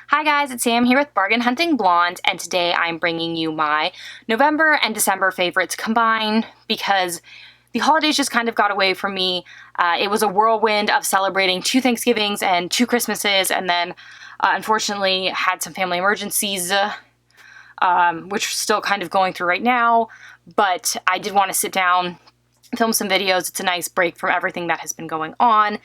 Hi guys, it's Sam here with Bargain.hunting.blonde, and today I'm bringing you my November and December favorites combined because the holidays just kind of got away from me. It was a whirlwind of celebrating 2 Thanksgivings and 2 Christmases, and then unfortunately had some family emergencies, which we're still kind of going through right now, but I did want to sit down, film some videos. It's a nice break from everything that has been going on,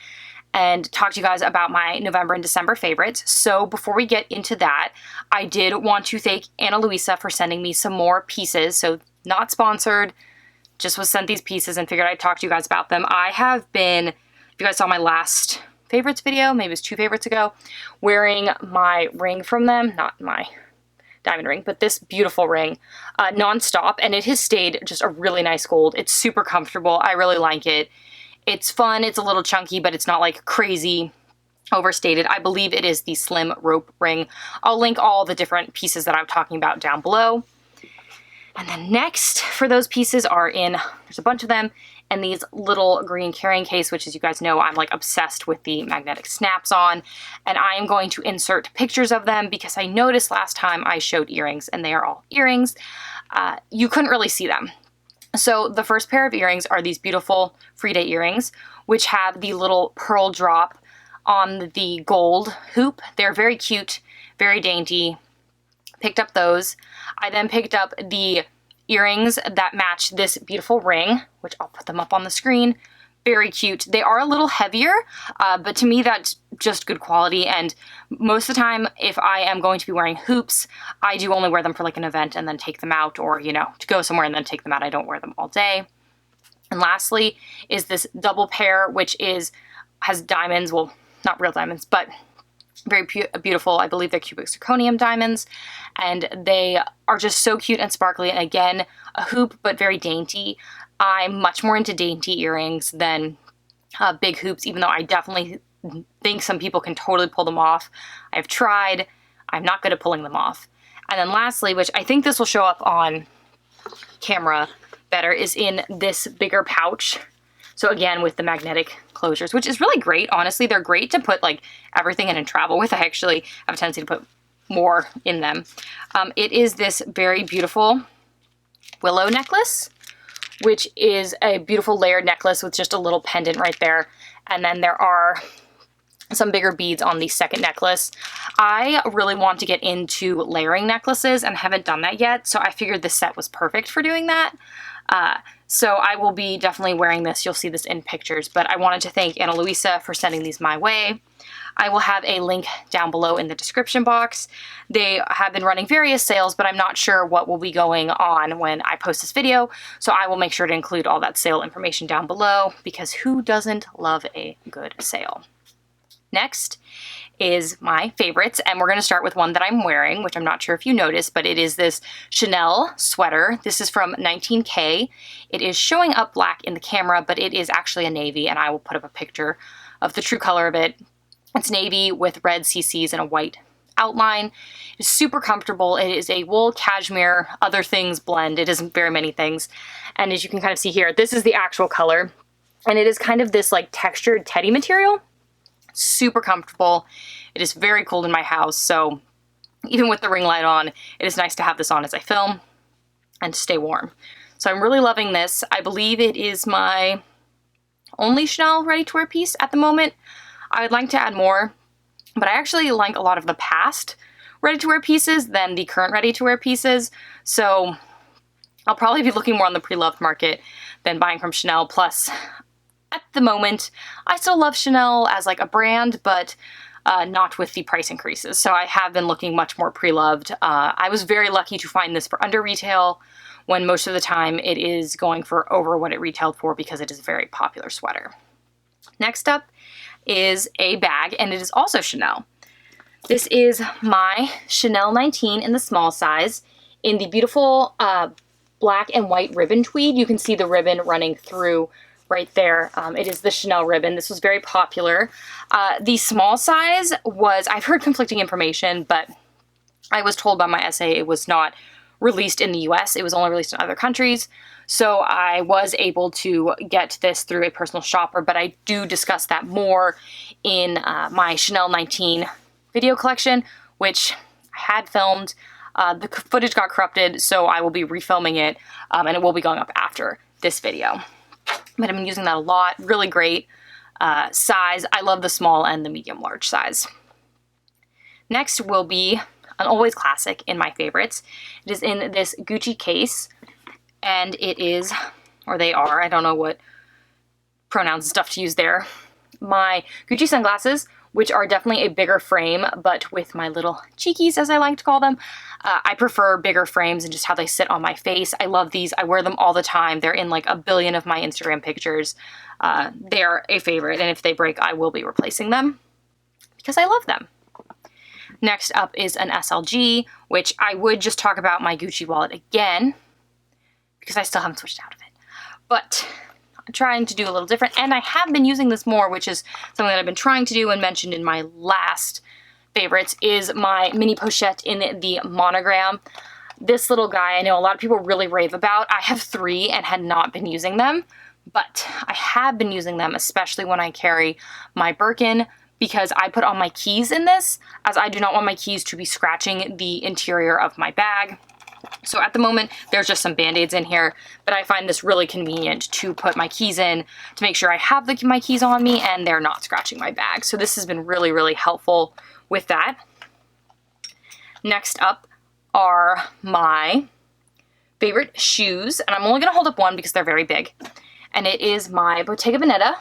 and talk to you guys about my November and December favorites. So before we get into that, I did want to thank Ana Luisa for sending me some more pieces. So not sponsored, just was sent these pieces and figured I'd talk to you guys about them. I have been, if you guys saw my last favorites video, maybe it was 2 favorites ago, wearing my ring from them, not my diamond ring, but this beautiful ring non-stop, and it has stayed just a really nice gold. It's super comfortable. I really like it. It's fun, it's a little chunky, but it's not like crazy overstated. I believe it is the slim rope ring. I'll link all the different pieces that I'm talking about down below. And then next for those pieces are in, there's a bunch of them, and these little green carrying case, which as you guys know, I'm like obsessed with the magnetic snaps on. And I am going to insert pictures of them because I noticed last time I showed earrings, and they are all earrings. You couldn't really see them. So the first pair of earrings are these beautiful Frida earrings, which have the little pearl drop on the gold hoop. They're very cute, very dainty. Picked up those. I then picked up the earrings that match this beautiful ring, which I'll put them up on the screen. Very cute. They are a little heavier, but to me that's just good quality, and most of the time if I am going to be wearing hoops, I do only wear them for like an event and then take them out, or you know, to go somewhere and then take them out. I don't wear them all day. And lastly is this double pair, which has diamonds, well, not real diamonds, but very beautiful. I believe they're cubic zirconium diamonds, and they are just so cute and sparkly, and again, a hoop, but very dainty. I'm much more into dainty earrings than big hoops, even though I definitely think some people can totally pull them off. I've tried. I'm not good at pulling them off. And then lastly, which I think this will show up on camera better, is in this bigger pouch. So again, with the magnetic closures, which is really great. Honestly, they're great to put like everything in and travel with. I actually have a tendency to put more in them. It is this very beautiful Willow Necklace, which is a beautiful layered necklace with just a little pendant right there. And then there are some bigger beads on the second necklace. I really want to get into layering necklaces and haven't done that yet, so I figured this set was perfect for doing that. So I will be definitely wearing this. You'll see this in pictures, but I wanted to thank Ana Luisa for sending these my way. I will have a link down below in the description box. They have been running various sales, but I'm not sure what will be going on when I post this video, so I will make sure to include all that sale information down below, because who doesn't love a good sale? Next is my favorites, and we're going to start with one that I'm wearing, which I'm not sure if you noticed, but it is this Chanel sweater. This is from 19K. It is showing up black in the camera, but it is actually a navy, and I will put up a picture of the true color of it. It's navy with red CCs and a white outline. It's super comfortable. It is a wool, cashmere, other things blend. It isn't very many things. And as you can kind of see here, this is the actual color, and it is kind of this like textured teddy material. Super comfortable. It is very cold in my house, so even with the ring light on, it is nice to have this on as I film and to stay warm. So I'm really loving this. I believe it is my only Chanel ready-to-wear piece at the moment. I would like to add more, but I actually like a lot of the past ready-to-wear pieces than the current ready-to-wear pieces, so I'll probably be looking more on the pre-loved market than buying from Chanel. Plus, at the moment, I still love Chanel as like a brand, but not with the price increases. So I have been looking much more pre-loved. I was very lucky to find this for under retail, when most of the time it is going for over what it retailed for because it is a very popular sweater. Next up is a bag, and it is also Chanel. This is my Chanel 19 in the small size in the beautiful black and white ribbon tweed. You can see the ribbon running through right there. It is the Chanel ribbon. This was very popular. The small size was, I've heard conflicting information, but I was told by my SA it was not released in the US. It was only released in other countries. So I was able to get this through a personal shopper, but I do discuss that more in my Chanel 19 video collection, which I had filmed. The footage got corrupted, so I will be refilming it, and it will be going up after this video. But I've been using that a lot. Really great size. I love the small and the medium large size. Next will be an always classic in my favorites. It is in this Gucci case, and it is, or they are, I don't know what pronouns and stuff to use there, my Gucci sunglasses, which are definitely a bigger frame, but with my little cheekies, as I like to call them. I prefer bigger frames and just how they sit on my face. I love these. I wear them all the time. They're in like a billion of my Instagram pictures. They're a favorite, and if they break, I will be replacing them because I love them. Next up is an SLG, which I would just talk about my Gucci wallet again because I still haven't switched out of it. But I'm trying to do a little different, and I have been using this more, which is something that I've been trying to do and mentioned in my last favorites, is my mini pochette in the Monogram. This little guy, I know a lot of people really rave about. I have 3 and had not been using them, but I have been using them, especially when I carry my Birkin, because I put all my keys in this, as I do not want my keys to be scratching the interior of my bag. So at the moment, there's just some Band-Aids in here, but I find this really convenient to put my keys in to make sure I have my keys on me and they're not scratching my bag. So this has been really, really helpful with that. Next up are my favorite shoes, and I'm only going to hold up one because they're very big, and it is my Bottega Vanetta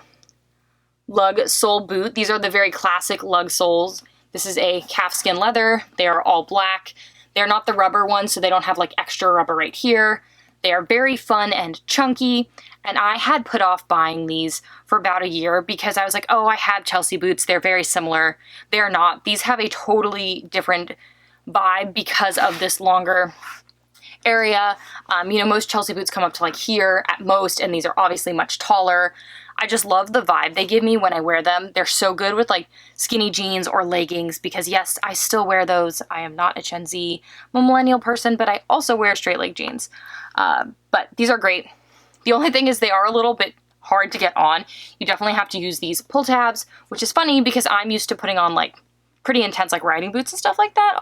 lug sole boot. These are the very classic lug soles. This is a calfskin leather. They are all black. They're not the rubber ones, so they don't have like extra rubber right here. They are very fun and chunky, and I had put off buying these for about a year because I was like, oh, I have Chelsea boots. They're very similar. They're not. These have a totally different vibe because of this longer area. You know, most Chelsea boots come up to like here at most, and these are obviously much taller. I just love the vibe they give me when I wear them. They're so good with like skinny jeans or leggings because yes, I still wear those. I am not a Gen Z, I'm a millennial person, but I also wear straight leg jeans. But these are great. The only thing is they are a little bit hard to get on. You definitely have to use these pull tabs, which is funny because I'm used to putting on like pretty intense like riding boots and stuff like that.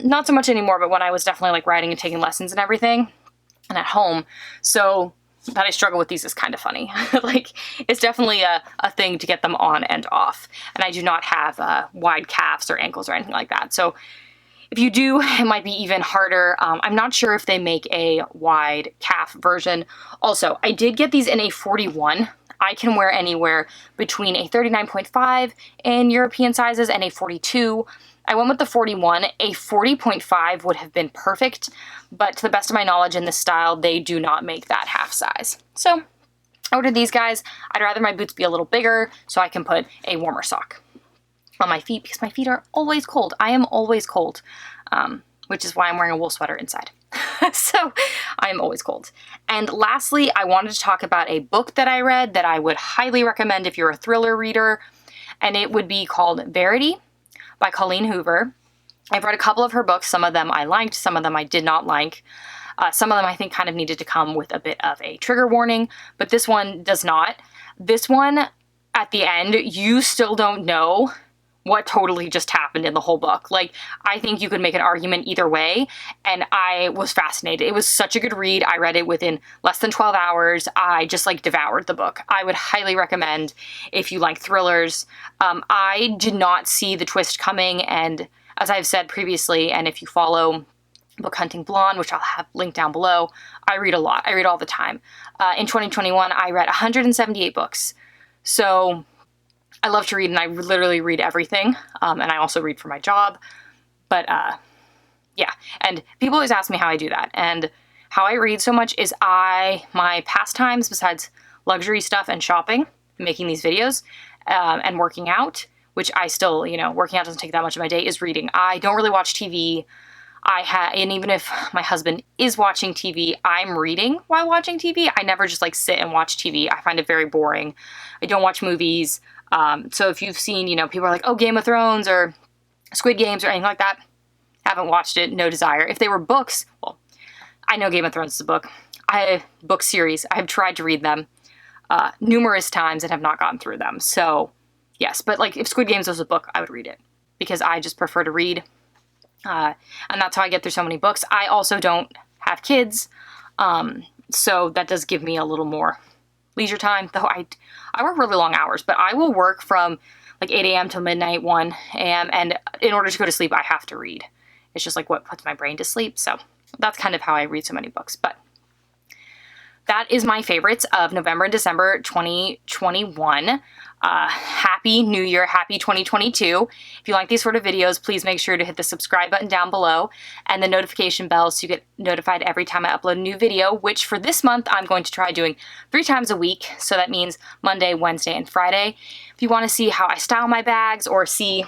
Not so much anymore, but when I was definitely like riding and taking lessons and everything and at home. So that I struggle with these is kind of funny. Like, it's definitely a thing to get them on and off. And I do not have wide calves or ankles or anything like that. So if you do, it might be even harder. I'm not sure if they make a wide calf version. Also, I did get these in a 41. I can wear anywhere between a 39.5 in European sizes and a 42. I went with the 41. A 40.5 would have been perfect, but to the best of my knowledge in this style, they do not make that half size. So I ordered these guys. I'd rather my boots be a little bigger so I can put a warmer sock on my feet because my feet are always cold. I am always cold, which is why I'm wearing a wool sweater inside. So I am always cold. And lastly, I wanted to talk about a book that I read that I would highly recommend if you're a thriller reader, and it would be called Verity by Colleen Hoover. I've read a couple of her books. Some of them I liked, some of them I did not like. Some of them I think kind of needed to come with a bit of a trigger warning, but this one does not. This one, at the end, you still don't know what totally just happened in the whole book. Like, I think you could make an argument either way, and I was fascinated. It was such a good read. I read it within less than 12 hours. I just like devoured the book. I would highly recommend if you like thrillers. I did not see the twist coming, and as I've said previously, and if you follow Bargain.hunting.blonde, which I'll have linked down below, I read a lot. I read all the time. In 2021, I read 178 books. So I love to read, and I literally read everything, and I also read for my job, but yeah, and people always ask me how I do that, and how I read so much is my pastimes, besides luxury stuff and shopping, making these videos, and working out, which I still, you know, working out doesn't take that much of my day, is reading. I don't really watch TV. And even if my husband is watching TV, I'm reading while watching TV. I never just like sit and watch TV. I find it very boring. I don't watch movies. So if you've seen, you know, people are like, oh, Game of Thrones or Squid Games or anything like that, haven't watched it, no desire. If they were books, well, I know Game of Thrones is a book. Book series. I have tried to read them numerous times and have not gotten through them. So yes, but like if Squid Games was a book, I would read it because I just prefer to read. And that's how I get through so many books. I also don't have kids, so that does give me a little more leisure time, though I work really long hours, but I will work from like 8 a.m. till midnight, 1 a.m., and in order to go to sleep, I have to read. It's just like what puts my brain to sleep, so that's kind of how I read so many books. But that is my favorites of November and December 2021. Happy New Year, happy 2022. If you like these sort of videos, please make sure to hit the subscribe button down below and the notification bell so you get notified every time I upload a new video, which for this month I'm going to try doing 3 times a week. So that means Monday, Wednesday, and Friday. If you want to see how I style my bags or see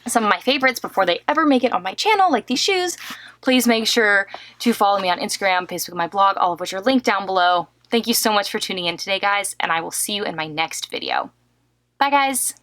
some of my favorites before they ever make it on my channel, like these shoes, please make sure to follow me on Instagram, Facebook, and my blog, all of which are linked down below. Thank you so much for tuning in today, guys, and I will see you in my next video. Bye, guys!